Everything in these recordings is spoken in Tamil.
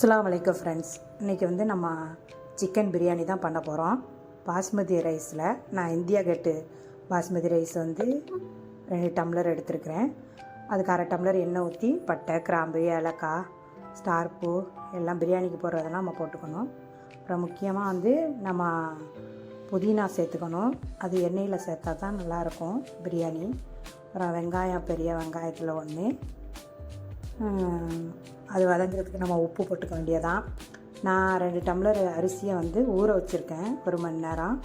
அஸ்ஸலாமு அலைக்கும் ஃப்ரெண்ட்ஸ். இன்றைக்கி வந்து நம்ம சிக்கன் பிரியாணி தான் பண்ண போகிறோம். பாஸ்மதி ரைஸில் நான் இந்தியா கேட்டு பாஸ்மதி ரைஸ் வந்து 2 டம்ளர் எடுத்துருக்கிறேன். அதுக்கு 1/2 டம்ளர் எண்ணெய் ஊற்றி பட்டை, கிராம்பு, ஏலக்காய், ஸ்டார் பூ எல்லாம் பிரியாணிக்கு போடுறதெல்லாம் நம்ம போட்டுக்கணும். அப்புறம் முக்கியமாக வந்து நம்ம புதினா சேர்த்துக்கணும். அது எண்ணெயில் சேர்த்தா தான் நல்லாயிருக்கும் பிரியாணி. அப்புறம் வெங்காயம், பெரிய வெங்காயத்தில் 1, அது வதங்கிறதுக்கு நம்ம உப்பு போட்டுக்க வேண்டியதான். நான் 2 டம்ளர் அரிசியை வந்து ஊற வச்சுருக்கேன் 1 மணி நேரம்.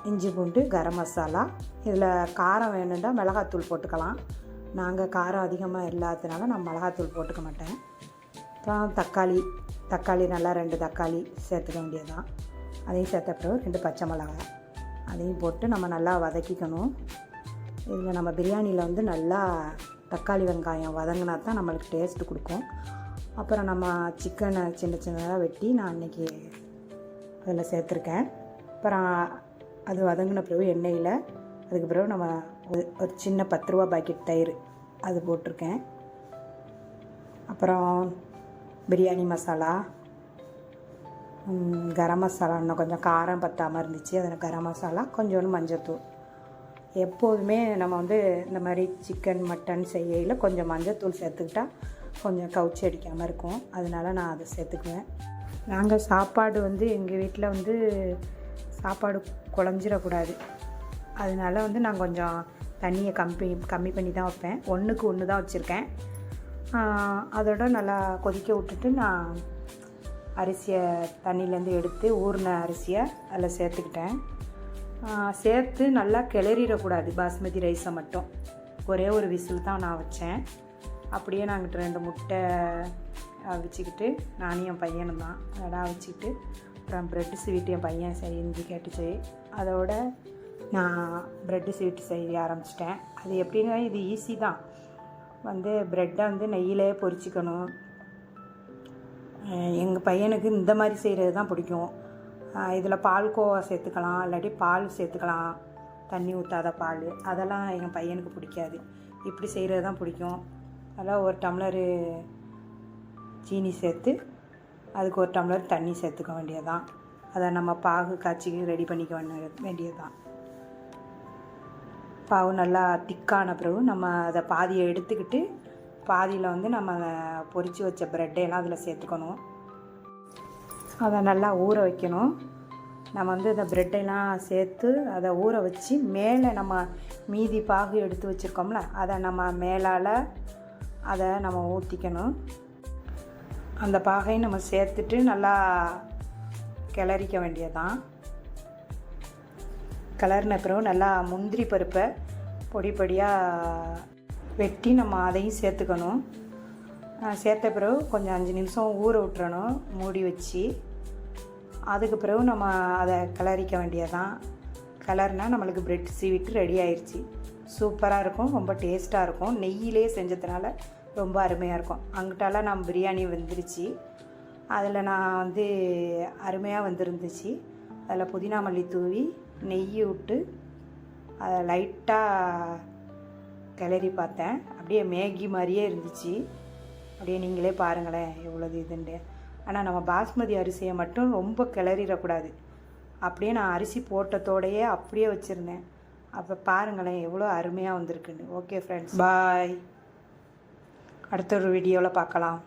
இஞ்சி பூண்டு, கரம் மசாலா, இதில் காரம் வேணும்னா மிளகாத்தூள் போட்டுக்கலாம். நாங்கள் காரம் அதிகமாக இல்லாததுனால நான் மிளகாத்தூள் போட்டுக்க மாட்டேன். அப்புறம் தக்காளி நல்லா 2 தக்காளி சேர்த்துக்க வேண்டியதான். அதையும் சேர்த்த பிறகு 2 பச்சை மிளகாய் அதையும் போட்டு நம்ம நல்லா வதக்கிக்கணும். இதில் நம்ம பிரியாணியில் வந்து நல்லா தக்காளி வெங்காயம் வதங்கினா தான் நம்மளுக்கு டேஸ்ட்டு கொடுக்கும். அப்புறம் நம்ம சிக்கனை சின்னதாக வெட்டி நான் இன்றைக்கி அதில் சேர்த்துருக்கேன். அப்புறம் அது வதங்கின பிறகு எண்ணெயில் அதுக்கு பிறகு நம்ம ஒரு சின்ன 10 ரூபா பாக்கெட் தயிர் அது போட்டிருக்கேன். அப்புறம் பிரியாணி மசாலா, கரம் மசாலா, இன்னும் கொஞ்சம் காரம் பத்தாமல் இருந்துச்சு, அதில் கரம் மசாலா, கொஞ்சோண்டு மஞ்சள்தூள். எப்போதுமே நம்ம வந்து இந்த மாதிரி சிக்கன் மட்டன் செய்யல கொஞ்சம் மஞ்சள்தூள் சேர்த்துக்கிட்டா கொஞ்சம் கவுச்சி அடிக்காமல் இருக்கும். அதனால நான் அதை சேர்த்துக்குவேன். நாங்கள் சாப்பாடு வந்து எங்கள் வீட்டில் வந்து சாப்பாடு குழஞ்சிடக்கூடாது. அதனால வந்து நான் கொஞ்சம் தண்ணியை கம்மி பண்ணி தான் வைப்பேன். 1க்கு 1 தான் வச்சுருக்கேன். அதோட நல்லா கொதிக்க விட்டுட்டு நான் அரிசியை தண்ணியிலேருந்து எடுத்து ஊறின அரிசியை அதில் சேர்த்துக்கிட்டேன். சேர்த்து நல்லா கிளறிடக்கூடாது. பாஸ்மதி ரைஸை மட்டும் ஒரே ஒரு விசில் தான் நான் வச்சேன். அப்படியே நாங்கள் 2 முட்டை அவிச்சிக்கிட்டு நானும் என் பையனும் தான் அதெல்லாம் அவிச்சிக்கிட்டு அப்புறம் ப்ரெட்டு ஸ்வீட்டு என் பையன் செஞ்சு கேட்டுச்சு. அதோட நான் ப்ரெட்டு ஸ்வீட்டு செய்ய ஆரம்பிச்சிட்டேன். அது எப்படின்னா இது ஈஸி தான். வந்து ப்ரெட்டை வந்து நெய்யிலே பொரிச்சிக்கணும். எங்கள் பையனுக்கு இந்த மாதிரி செய்கிறது தான் பிடிக்கும். இதில் பால்கோவா சேர்த்துக்கலாம், இல்லாட்டி பால் சேர்த்துக்கலாம், தண்ணி ஊற்றாத பால். அதெல்லாம் எங்கள் பையனுக்கு பிடிக்காது. இப்படி செய்கிறது தான் பிடிக்கும். அதெல்லாம் 1 டம்ளரு சீனி சேர்த்து அதுக்கு 1 டம்ளர் தண்ணி சேர்த்துக்க வேண்டியதுதான். அதை நம்ம பாகு காய்ச்சி ரெடி பண்ணிக்க வேண்டியதுதான். பாகு நல்லா திக்கான பிறகு நம்ம அதை பாதியை எடுத்துக்கிட்டு பாதியில் வந்து நம்ம பொரித்து வச்ச ப்ரெட்டையெல்லாம் அதில் சேர்த்துக்கணும். அதை நல்லா ஊற வைக்கணும். நம்ம வந்து இந்த ப்ரெட்டெல்லாம் சேர்த்து அதை ஊற வச்சு மேலே நம்ம மீதி பாகு எடுத்து வச்சுருக்கோம்ல அதை நம்ம மேலால் அதை நம்ம ஊற்றிக்கணும். அந்த பாகையும் நம்ம சேர்த்துட்டு நல்லா கிளறிக்க வேண்டியதான். கிளறின பிறகு நல்லா முந்திரி பருப்பை பொடி பொடியாக வெட்டி நம்ம அதையும் சேர்த்துக்கணும். சேர்த்த பிறகு கொஞ்சம் 5 நிமிஷம் ஊற விட்டுறணும் மூடி வச்சு. அதுக்கு பிறகு நம்ம அதை கிளறிக்க வேண்டியதான். கிளறினா நம்மளுக்கு ப்ரெட் ஸ்வீட் ரெடி ஆயிடுச்சு. சூப்பராக இருக்கும், ரொம்ப டேஸ்ட்டாக இருக்கும். நெய்யிலே செஞ்சதுனால ரொம்ப அருமையாக இருக்கும். அங்கிட்டாலாம் நம்ம பிரியாணி வந்துருச்சு. அதில் நான் வந்து அருமையாக வந்துருந்துச்சு. அதில் புதினா மல்லி தூவி நெய் விட்டு அதை லைட்டாக கிளறி பார்த்தேன். அப்படியே மேகி மாதிரியே இருந்துச்சு. அப்படியே நீங்களே பாருங்களேன் எவ்வளோது இதுண்டு. ஆனால் நம்ம பாஸ்மதி அரிசியை மட்டும் ரொம்ப கிளறிடக்கூடாது. அப்படியே நான் அரிசி போட்டதோடையே அப்படியே வச்சுருந்தேன். அப்போ பாருங்களேன் எவ்வளோ அருமையாக வந்திருக்குன்னு. ஓகே ஃப்ரெண்ட்ஸ், பாய். அடுத்த ஒரு வீடியோவில் பார்க்கலாம்.